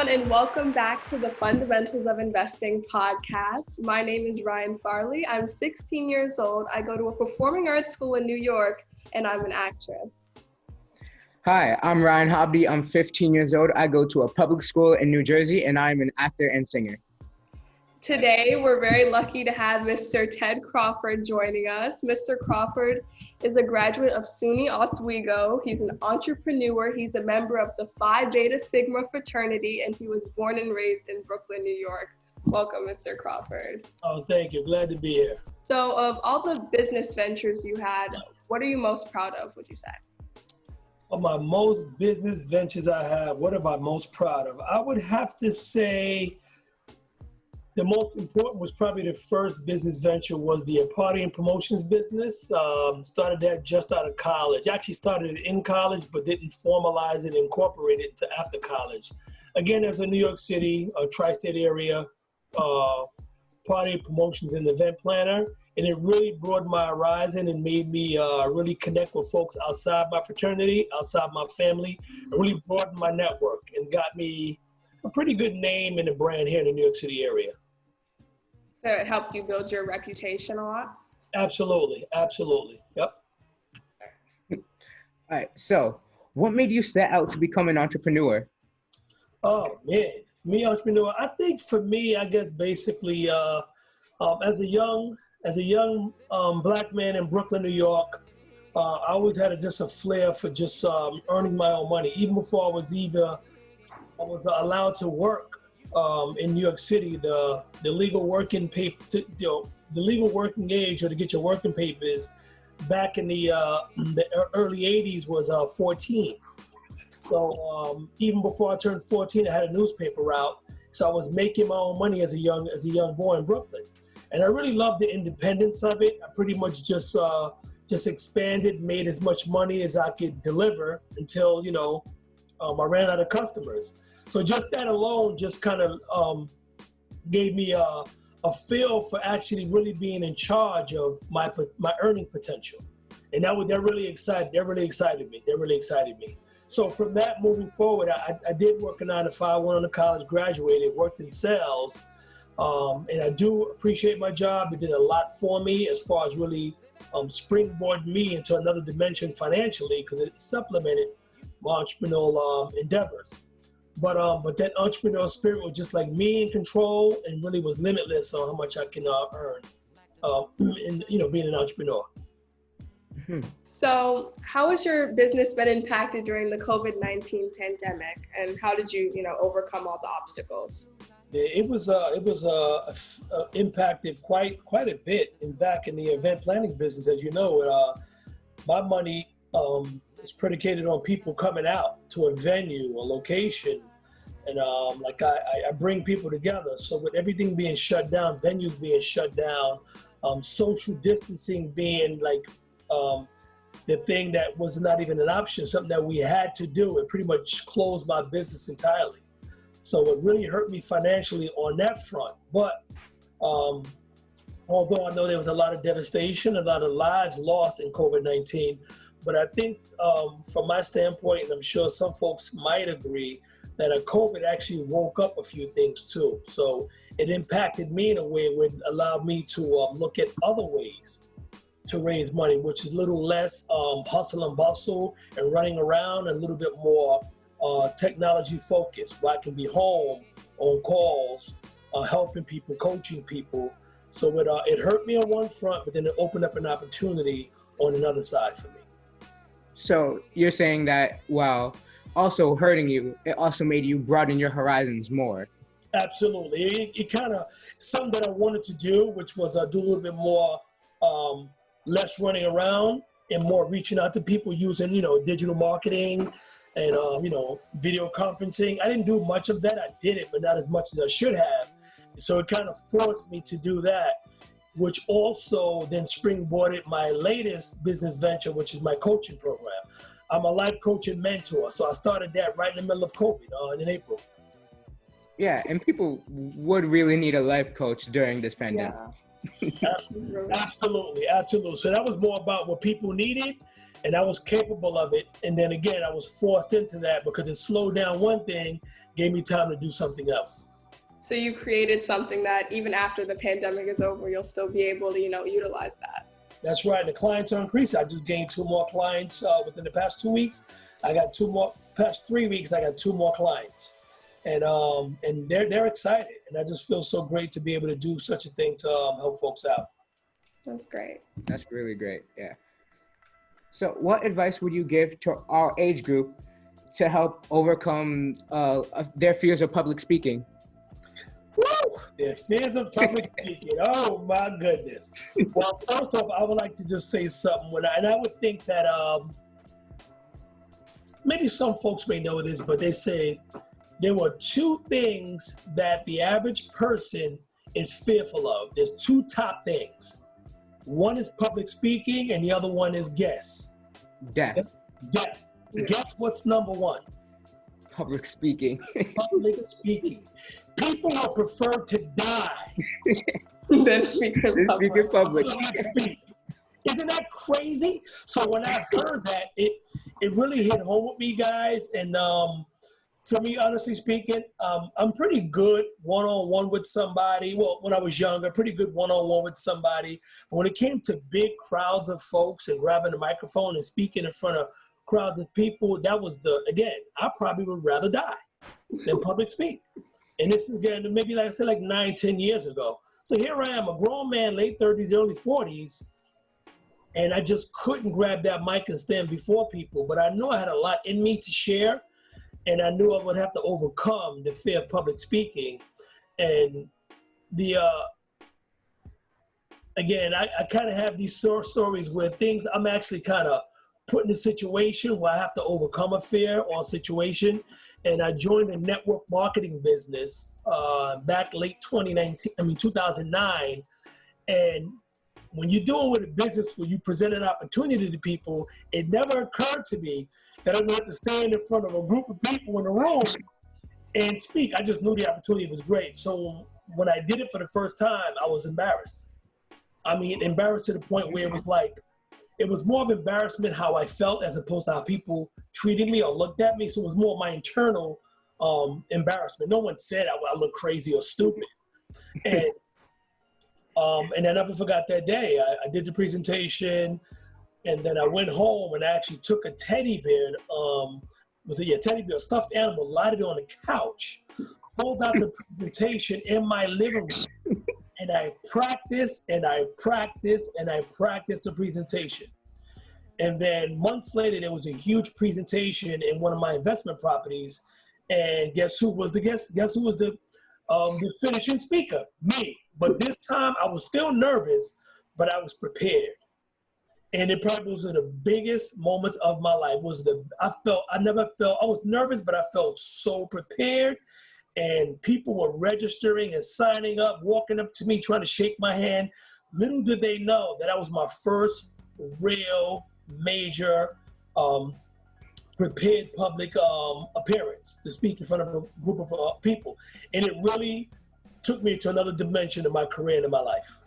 everyone, and welcome back to the Fundamentals of Investing podcast. My name is Ryan Farley. I'm 16 years old. I go to a performing arts school in New York, and I'm an actress. Hi, I'm Ryan Hobby. I'm 15 years old. I go to a public school in New Jersey, and I'm an actor and singer. Today, we're very lucky to have Mr. Ted Crawford joining us. Mr. Crawford is a graduate of SUNY Oswego. He's an entrepreneur. He's a member of the Phi Beta Sigma fraternity, and he was born and raised in Brooklyn, New York. Welcome, Mr. Crawford. Oh, thank you. Glad to be here. So, of all the business ventures you had, what are you most proud of, would you say? Of my most business ventures I have, what am I most proud of? I would have to say the most important was probably the first business venture was the party and promotions business. Started that just out of college. Actually started it in college, but didn't formalize it, incorporate it into after college. Again, there's a New York City, tri-state area, party and promotions and event planner. And it really broadened my horizon and made me really connect with folks outside my fraternity, outside my family. It really broadened my network and got me a pretty good name and a brand here in the New York City area. So it helped you build your reputation a lot? Absolutely, absolutely, yep. All right, so what made you set out to become an entrepreneur? Oh man, for me, entrepreneur, I think for me, I guess basically as a young black man in Brooklyn, New York, I always had just a flair for just earning my own money. Even before I was allowed to work in New York City, the legal working paper, the legal working age or to get your working papers back in the early 80s was 14. So even before I turned 14, I had a newspaper route. So I was making my own money as a young boy in Brooklyn. And I really loved the independence of it. I pretty much just expanded, made as much money as I could deliver until, I ran out of customers. So just that alone just kind of gave me a feel for actually really being in charge of my earning potential. And that really excited me. So from that moving forward, I did work a 9-to-5, went on to college, graduated, worked in sales. And I do appreciate my job. It did a lot for me as far as really springboard me into another dimension financially because it supplemented my entrepreneurial endeavors. But that entrepreneurial spirit was just like me in control and really was limitless on how much I can earn in being an entrepreneur. Mm-hmm. So how has your business been impacted during the COVID-19 pandemic, and how did you overcome all the obstacles? It was impacted quite a bit back in the event planning business. As you know, my money is predicated on people coming out to a venue, a location, and I bring people together. So with everything being shut down, venues being shut down, social distancing being the thing that was not even an option, something that we had to do, it pretty much closed my business entirely. So it really hurt me financially on that front. But although I know there was a lot of devastation, a lot of lives lost in COVID-19, but I think from my standpoint, and I'm sure some folks might agree, that COVID actually woke up a few things too. So it impacted me in a way that would allow me to look at other ways to raise money, which is a little less hustle and bustle and running around, and a little bit more technology focused, where I can be home on calls, helping people, coaching people. So it hurt me on one front, but then it opened up an opportunity on another side for me. So you're saying that while also hurting you, it also made you broaden your horizons more. Absolutely. It kind of, something that I wanted to do, which was do a little bit more, less running around and more reaching out to people using, digital marketing and, video conferencing. I didn't do much of that. I did it, but not as much as I should have. So it kind of forced me to do that, which also then springboarded my latest business venture, which is my coaching program. I'm a life coach and mentor. So I started that right in the middle of COVID in April. Yeah, and people would really need a life coach during this pandemic. Yeah. Absolutely. So that was more about what people needed, and I was capable of it. And then again, I was forced into that because it slowed down one thing gave me time to do something else. So you created something that even after the pandemic is over, you'll still be able to, utilize that. That's right. The clients are increasing. I just gained 2 more clients within the past 2 weeks. I got 2 more. Past 3 weeks, I got 2 more clients, and they're excited. And I just feel so great to be able to do such a thing to help folks out. That's great. That's really great. Yeah. So, what advice would you give to our age group to help overcome their fears of public speaking? Woo! Their fears of public speaking. Oh my goodness. Well, first off, I would like to just say something. And I would think that maybe some folks may know this, but they say there were 2 things that the average person is fearful of. There's 2 top things. One is public speaking, and the other one is guess. Death. Death. Guess what's number 1? Public speaking. Public speaking. People would prefer to die than speak in public. Speak. Isn't that crazy? So when I heard that, it really hit home with me, guys. And for me, honestly speaking, I'm pretty good one-on-one with somebody. Well, when I was younger, pretty good one-on-one with somebody. But when it came to big crowds of folks and grabbing the microphone and speaking in front of crowds of people, that was I probably would rather die than public speak. And this is getting to maybe, like I said, like 9, 10 years ago. So here I am, a grown man, late 30s, early 40s, and I just couldn't grab that mic and stand before people. But I knew I had a lot in me to share, and I knew I would have to overcome the fear of public speaking. And again, I kind of have these stories where things I'm actually kind of put in a situation where I have to overcome a fear or a situation. And I joined a network marketing business back late 2009. And when you're doing with a business where you present an opportunity to people, it never occurred to me that I'm going to have to stand in front of a group of people in a room and speak. I just knew the opportunity was great. So when I did it for the first time, I was embarrassed. I mean, embarrassed to the point where it was more of embarrassment how I felt as opposed to how people treated me or looked at me. So it was more my internal embarrassment. No one said I look crazy or stupid. And I never forgot that day. I did the presentation, and then I went home and I actually took a teddy bear, teddy bear, stuffed animal, lied it on the couch, pulled out the presentation in my living room. And I practiced and I practiced and I practiced the presentation. And then months later, there was a huge presentation in one of my investment properties. And guess who was the guest? Guess who was the finishing speaker? Me. But this time I was still nervous, but I was prepared. And it probably was one of the biggest moments of my life. I was nervous, but I felt so prepared. And people were registering and signing up, walking up to me, trying to shake my hand. Little did they know that was my first real major prepared public appearance to speak in front of a group of people. And it really took me to another dimension in my career and in my life.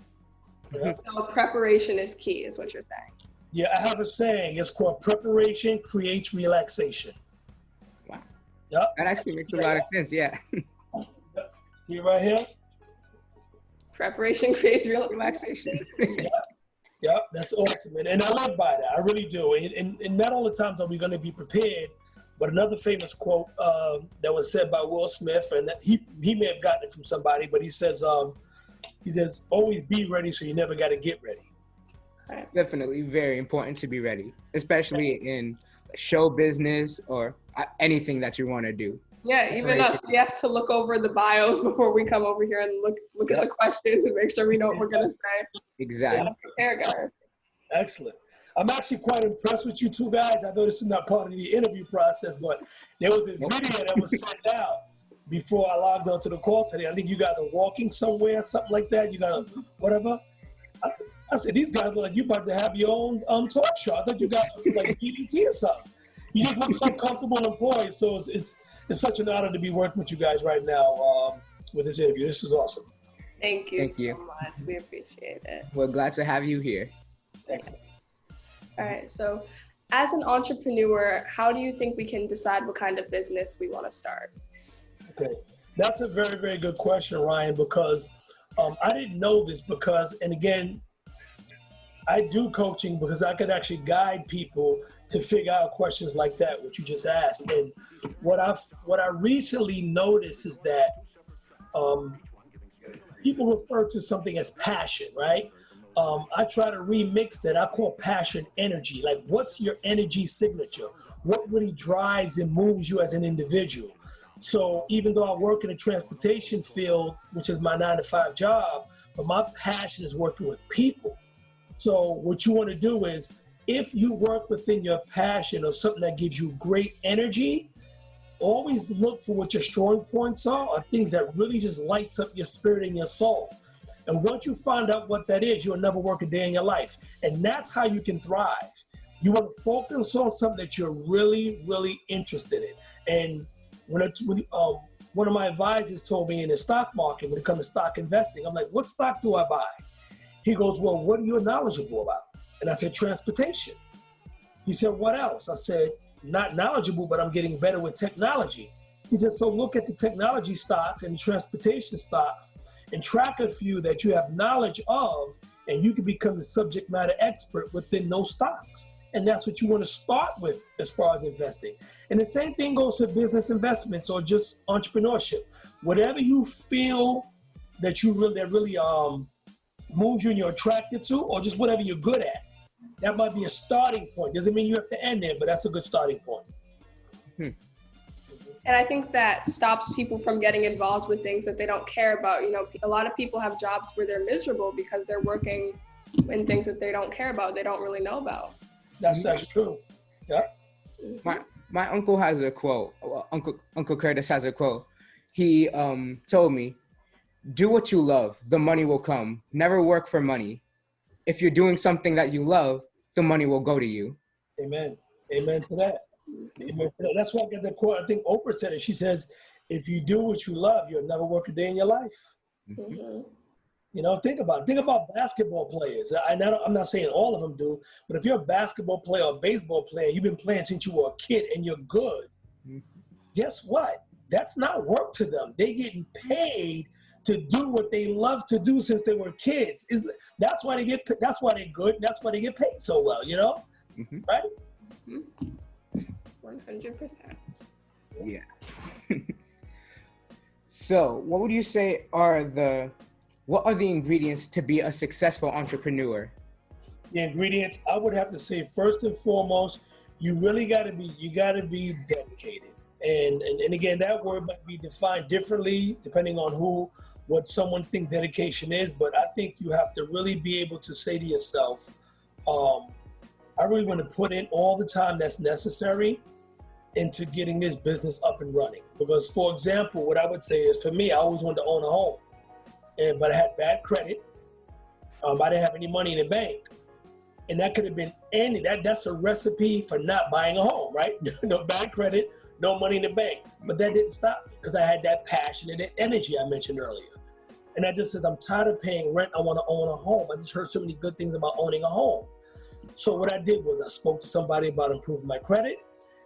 Yeah. So preparation is key, is what you're saying. Yeah, I have a saying. It's called preparation creates relaxation. Yep. That actually makes a lot of sense, yeah. See right here? Preparation creates real relaxation. Yeah, that's awesome. And I live by that. I really do. And not all the times are we going to be prepared, but another famous quote that was said by Will Smith, and that he may have gotten it from somebody, but he says, always be ready so you never got to get ready. Definitely very important to be ready, especially in show business or anything that you want to do. Yeah, even us, we have to look over the bios before we come over here and look at the questions and make sure we know what we're going to say. Exactly. Excellent. I'm actually quite impressed with you two guys. I know this is not part of the interview process, but there was a video that was sent out before I logged onto the call today. I think you guys are walking somewhere, something like that. You got a whatever. I said, these guys look like you about to have your own talk show. I thought you guys was like BBT or something. You just look so comfortable and poised. So it's such an honor to be working with you guys right now with this interview. This is awesome. Thank you so much. We appreciate it. We're glad to have you here. Excellent. All right. So as an entrepreneur, how do you think we can decide what kind of business we want to start? Okay, that's a very, very good question, Ryan, because I didn't know this because, and again, I do coaching because I could actually guide people to figure out questions like that, what you just asked. And what I recently noticed is that people refer to something as passion, right? I try to remix that. I call passion energy. Like, what's your energy signature? What really drives and moves you as an individual? So even though I work in the transportation field, which is my 9-to-5 job, but my passion is working with people. So what you want to do is, if you work within your passion or something that gives you great energy, always look for what your strong points are, or things that really just lights up your spirit and your soul. And once you find out what that is, you'll never work a day in your life. And that's how you can thrive. You want to focus on something that you're really, really interested in. And when one of my advisors told me in the stock market, when it comes to stock investing, I'm like, what stock do I buy? He goes, well, what are you knowledgeable about? And I said, transportation. He said, what else? I said, not knowledgeable, but I'm getting better with technology. He said, so look at the technology stocks and transportation stocks and track a few that you have knowledge of, and you can become the subject matter expert within those stocks. And that's what you want to start with as far as investing. And the same thing goes to business investments or just entrepreneurship. Whatever you feel that really moves you and you're attracted to, or just whatever you're good at, that might be a starting point. Doesn't mean you have to end there, but that's a good starting point. And I think that stops people from getting involved with things that they don't care about. You know, a lot of people have jobs where they're miserable because they're working in things that they don't care about, they don't really know about. That's true. Yeah. My uncle has a quote. Uncle Curtis has a quote. He told me, do what you love, the money will come. Never work for money. If you're doing something that you love, the money will go to you. Amen. Amen to that. Amen to that. That's why I get the quote. I think Oprah said it. She says, if you do what you love, you'll never work a day in your life. Mm-hmm. You know, think about basketball players. I'm not saying all of them do, but if you're a basketball player or a baseball player, you've been playing since you were a kid and you're good, guess what? That's not work to them. They're getting paid to do what they love to do since they were kids. That's why they're good. That's why they get paid so well, you know? Mm-hmm. Right? 100%. Yeah. So what would you say what are the ingredients to be a successful entrepreneur? The ingredients, I would have to say, first and foremost, you gotta be dedicated. And again, that word might be defined differently depending on what someone thinks dedication is, but I think you have to really be able to say to yourself, I really want to put in all the time that's necessary into getting this business up and running. Because, for example, what I would say is, for me, I always wanted to own a home, but I had bad credit. I didn't have any money in the bank. And that could have been that's a recipe for not buying a home, right? No bad credit, no money in the bank. But that didn't stop me because I had that passion and that energy I mentioned earlier. And I just says, I'm tired of paying rent. I want to own a home. I just heard so many good things about owning a home. So what I did was I spoke to somebody about improving my credit.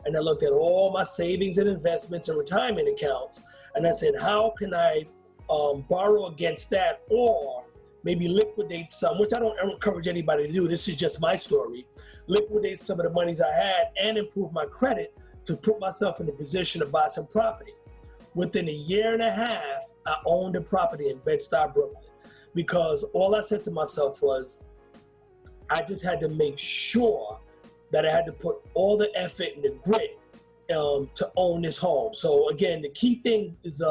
And I looked at all my savings and investments and retirement accounts. And I said, how can I borrow against that, or maybe liquidate some, which I don't encourage anybody to do. This is just my story. Liquidate some of the monies I had and improve my credit to put myself in a position to buy some property. Within a year and a half, I owned a property in Bed-Stuy, Brooklyn, because all I said to myself was, I just had to make sure that I had to put all the effort and the grit to own this home. So again, the key thing is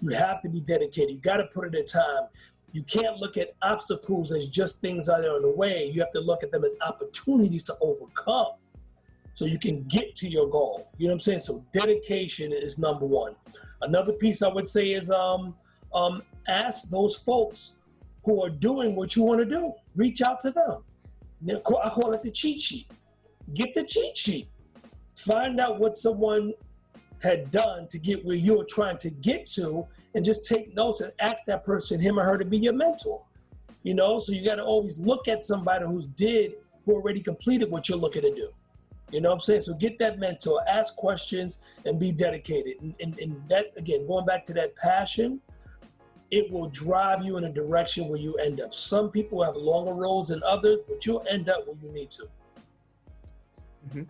you have to be dedicated. You got to put in the time. You can't look at obstacles as just things that are in the way. You have to look at them as opportunities to overcome so you can get to your goal. You know what I'm saying? So dedication is number one. Another piece I would say is ask those folks who are doing what you want to do. Reach out to them. I call it the cheat sheet. Get the cheat sheet. Find out what someone had done to get where you're trying to get to, and just take notes and ask that person, him or her, to be your mentor. So you got to always look at somebody who already completed what you're looking to do. You know what I'm saying? So get that mentor, ask questions, and be dedicated. And that, again, going back to that passion, it will drive you in a direction where you end up. Some people have longer roads than others, but you'll end up where you need to. Mm-hmm.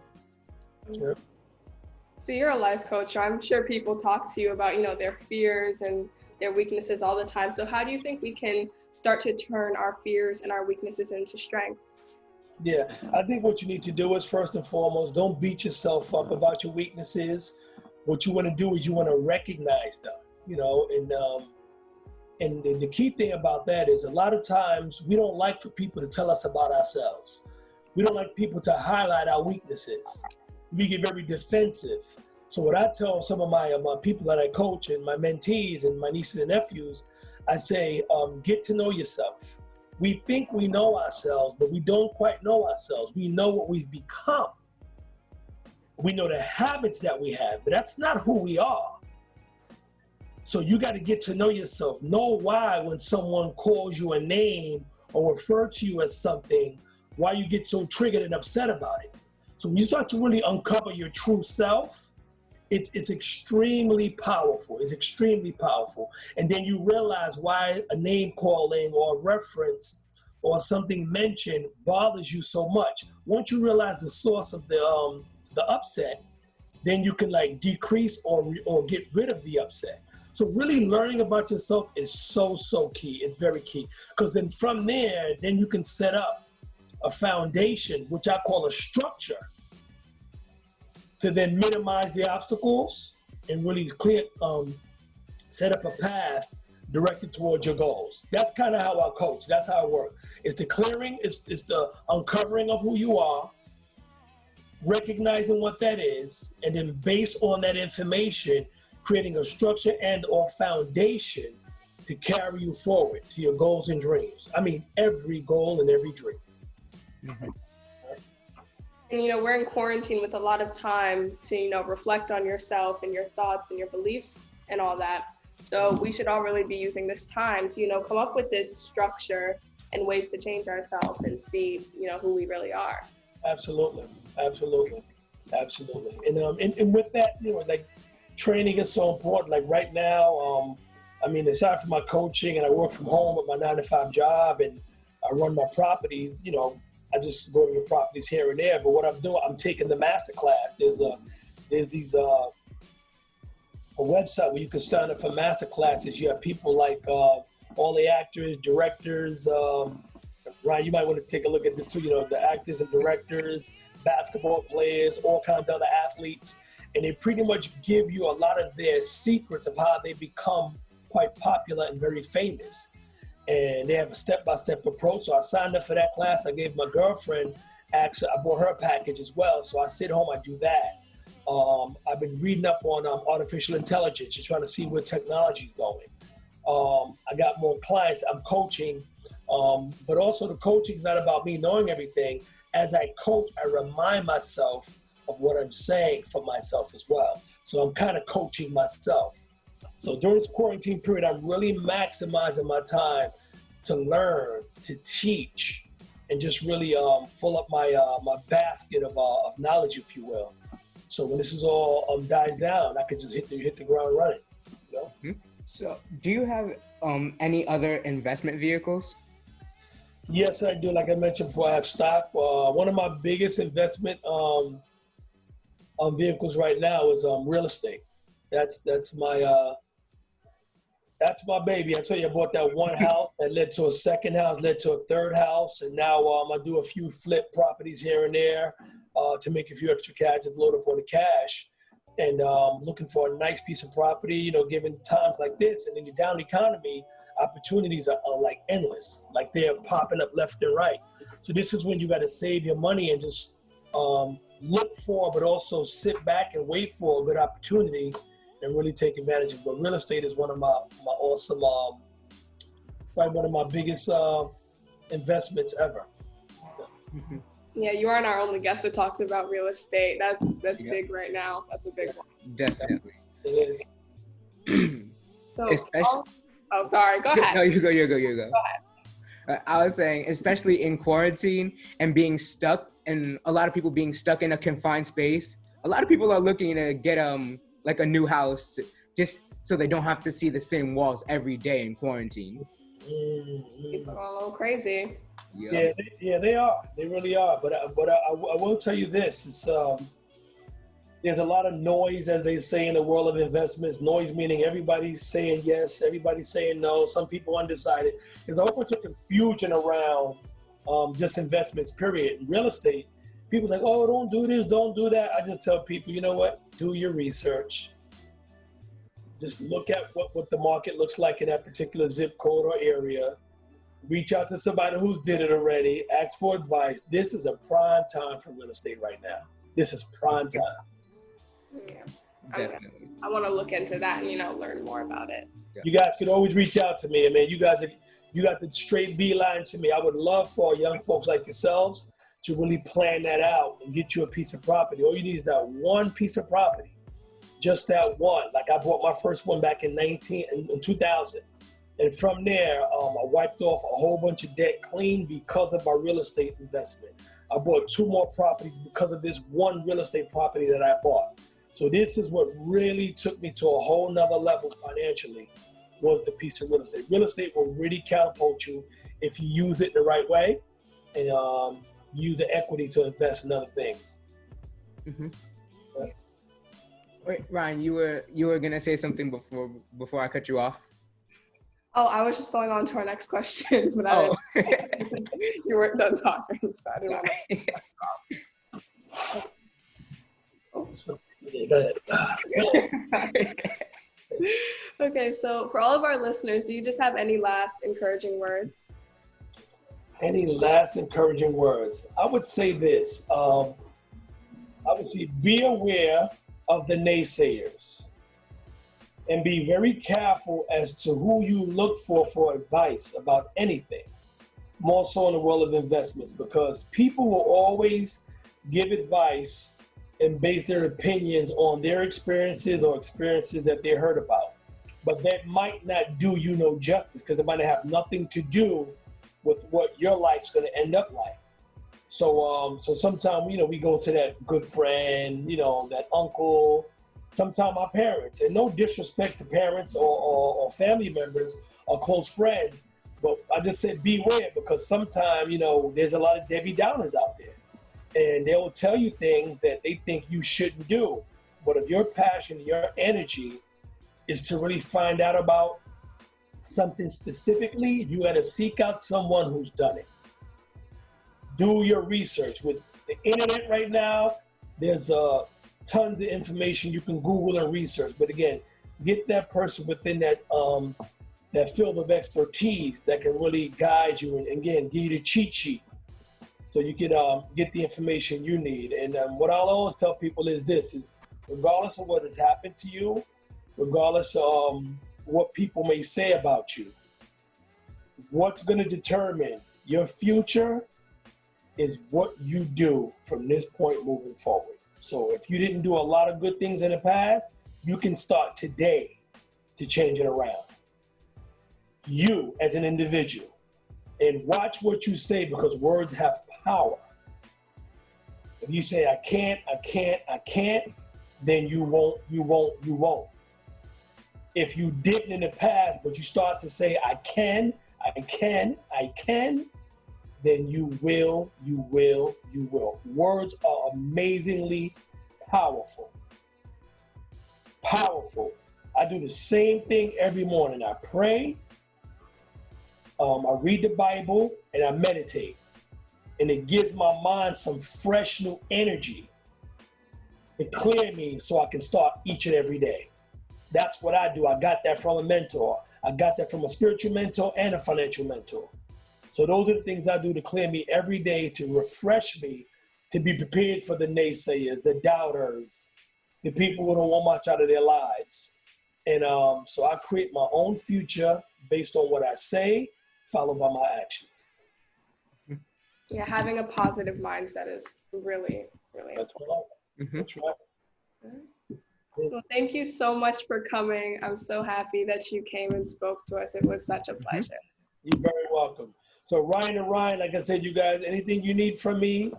Yeah. So you're a life coach. I'm sure people talk to you about, their fears and their weaknesses all the time. So how do you think we can start to turn our fears and our weaknesses into strengths? Yeah, I think what you need to do is, first and foremost, don't beat yourself up about your weaknesses. What you want to do is you want to recognize them, and the key thing about that is a lot of times we don't like for people to tell us about ourselves. We don't like people to highlight our weaknesses. We get very defensive. So what I tell some of my people that I coach and my mentees and my nieces and nephews, I say, get to know yourself. We think we know ourselves, but we don't quite know ourselves. We know what we've become. We know the habits that we have, but that's not who we are. So you got to get to know yourself. Know why when someone calls you a name or refer to you as something, why you get so triggered and upset about it. So when you start to really uncover your true self, it's extremely powerful. It's extremely powerful. And then you realize why a name calling or a reference or something mentioned bothers you so much. Once you realize the source of the upset, then you can decrease or get rid of the upset. So really learning about yourself is so key. It's very key. Because then from there, then you can set up a foundation, which I call a structure, to then minimize the obstacles and really set up a path directed towards your goals. That's kind of how I coach. That's how it works. It's the clearing, it's the uncovering of who you are, recognizing what that is, and then based on that information, creating a structure and or foundation to carry you forward to your goals and dreams. I mean, every goal and every dream. Mm-hmm. And, we're in quarantine with a lot of time to, reflect on yourself and your thoughts and your beliefs and all that. So we should all really be using this time to, come up with this structure and ways to change ourselves and see, who we really are. Absolutely. And with that, training is so important. Like right now, aside from my coaching and I work from home with my 9-to-5 job and I run my properties, I just go to the properties here and there. But what I'm doing, I'm taking the master class. There's a website where you can sign up for master classes. You have people like all the actors, directors. Ryan, you might want to take a look at this too. The actors and directors, basketball players, all kinds of other athletes. And they pretty much give you a lot of their secrets of how they become quite popular and very famous. And they have a step-by-step approach. So I signed up for that class. I gave my girlfriend, actually, I bought her a package as well. So I sit home, I do that. I've been reading up on artificial intelligence and trying to see where technology is going. I got more clients I'm coaching, but also the coaching is not about me knowing everything. As I coach, I remind myself of what I'm saying for myself as well. So I'm kind of coaching myself. So during this quarantine period, I'm really maximizing my time to learn, to teach, and just really fill up my basket of knowledge, if you will. So when this is all dies down, I could just hit the ground running. Mm-hmm. So do you have any other investment vehicles? Yes, I do. Like I mentioned before, I have stock. One of my biggest investment vehicles right now is real estate. That's my baby. I tell you, I bought that one house that led to a second house, led to a third house, and now I do a few flip properties here and there to make a few extra cash to load up on the cash. And looking for a nice piece of property, given times like this, and in the down economy, opportunities are like endless. Like they're popping up left and right. So this is when you got to save your money and just look for, but also sit back and wait for a good opportunity and really take advantage of it. But real estate is one of my awesome, probably one of my biggest investments ever. Mm-hmm. Yeah, you aren't our only guest that talked about real estate. That's big right now. That's a big one. Definitely. It is. So, sorry. Go ahead. No, you go. Go ahead. I was saying, especially in quarantine and being stuck, and a lot of people being stuck in a confined space. A lot of people are looking to get like a new house just so they don't have to see the same walls every day in quarantine. People are a little crazy. Yeah. Yeah, they are. They really are. But I will tell you this: there's a lot of noise, as they say in the world of investments. Noise meaning everybody's saying yes, everybody's saying no. Some people undecided. There's a whole bunch of confusion around just investments. Period. In real estate, people think, oh, don't do this, don't do that. I just tell people, you know what? Do your research. Just look at what the market looks like in that particular zip code or area. Reach out to somebody who's did it already. Ask for advice. This is a prime time for real estate right now. This is prime time. Yeah. Definitely. I want to look into that and, learn more about it. You guys can always reach out to me. I mean, you got the straight beeline to me. I would love for young folks like yourselves to really plan that out and get you a piece of property. All you need is that one piece of property. Just that one. Like I bought my first one back in 2000. And from there, I wiped off a whole bunch of debt clean because of my real estate investment. I bought 2 more properties because of this one real estate property that I bought. So this is what really took me to a whole nother level financially, was the piece of real estate. Real estate will really catapult you if you use it the right way and use the equity to invest in other things. Mm-hmm. Wait, Ryan, you were gonna say something before I cut you off. Oh, I was just going on to our next question, but you weren't done talking, so I didn't want to. Go ahead. Okay, so for all of our listeners, do you just have any last encouraging words? Any last encouraging words? I would say this. I would say be aware of the naysayers and be very careful as to who you look for advice about anything, more so in the world of investments, because people will always give advice and base their opinions on their experiences or experiences that they heard about. But that might not do you no justice, because it might have nothing to do with what your life's going to end up like. So sometimes, we go to that good friend, that uncle, sometimes our parents, and no disrespect to parents or family members or close friends, but I just said beware, because sometimes, there's a lot of Debbie Downers out there, and they will tell you things that they think you shouldn't do. But if your passion, your energy is to really find out about something specifically, you got to seek out someone who's done it. Do your research. With the internet right now, there's tons of information you can Google and research. But again, get that person within that field of expertise that can really guide you and again, give you the cheat sheet so you can get the information you need. And what I'll always tell people is this, is regardless of what has happened to you, regardless of what people may say about you, what's going to determine your future is what you do from this point moving forward. So if you didn't do a lot of good things in the past, you can start today to change it around. You as an individual. And watch what you say, because words have power. If you say, I can't, then you won't. If you didn't in the past, but you start to say, I can, then you will. Words are amazingly powerful. I do the same thing every morning. I pray, I read the Bible, and I meditate. And it gives my mind some fresh new energy to clear me so I can start each and every day. That's what I do. I got that from a mentor. I got that from a spiritual mentor and a financial mentor. So those are the things I do to clear me every day, to refresh me, to be prepared for the naysayers, the doubters, the people who don't want much out of their lives. And so I create my own future based on what I say, followed by my actions. Yeah, having a positive mindset is really, really That's important. right. That's right. Well, thank you so much for coming. I'm so happy that you came and spoke to us. It was such a pleasure. You're very welcome. So Ryan and Ryan, like I said, you guys, anything you need from me,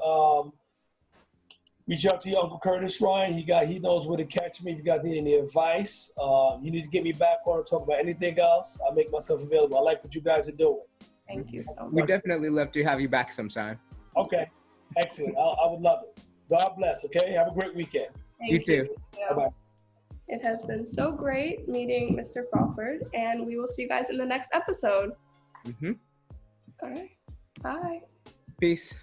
reach out to your Uncle Curtis, Ryan. He knows where to catch me. If you guys need any advice, you need to get me back on or talk about anything else, I'll make myself available. I like what you guys are doing. Thank you so We much. definitely love to have you back sometime. Okay, excellent. I would love it. God bless, okay? Have a great weekend. Thank You too. Bye-bye. It has been so great meeting Mr. Crawford, and we will see you guys in the next episode. Mm-hmm. All right. Bye. Peace.